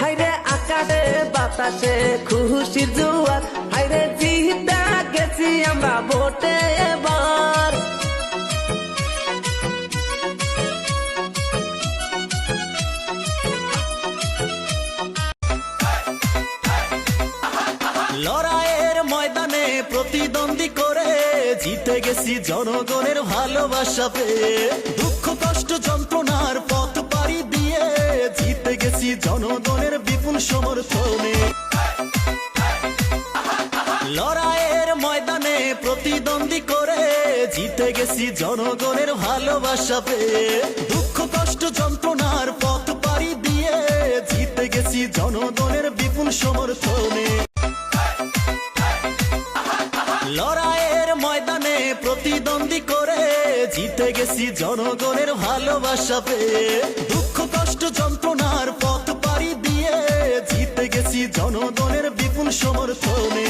হাইরে আকাশে বাতাসে খুশির জোয়ার, হাইরে জিতা গেছি আমরা ভোটে এবার। লড়াইয়ের ময়দানে প্রতিদ্বন্দ্বী করে জিতে গেছি জনগণের ভালোবাসা পেয়ে। দুঃখ কষ্ট যন্ত্রণার পথ পাড়ি দিয়ে জিতে গেছি জনগণের বিপুল সমর্থনে। লড়াইয়ের ময়দানে প্রতিদ্বন্দ্বী করে জিতে গেছি জনগণের ভালোবাসা পেয়ে। দুঃখ কষ্ট যন্ত্রণার পথ পাড়ি দিয়ে জিতে গেছি জনগণের বিপুল সমর্থনে। লড়াইয়ের ময়দানে প্রতিদ্বন্দ্বী করে জিতে গেছি জনগণের ভালোবাসা পেয়ে। দুঃখ কষ্ট যন্ত্রণার পথ পাড়ি দিয়ে জিতে গেছি জনগণের বিপুল সমর্থনে।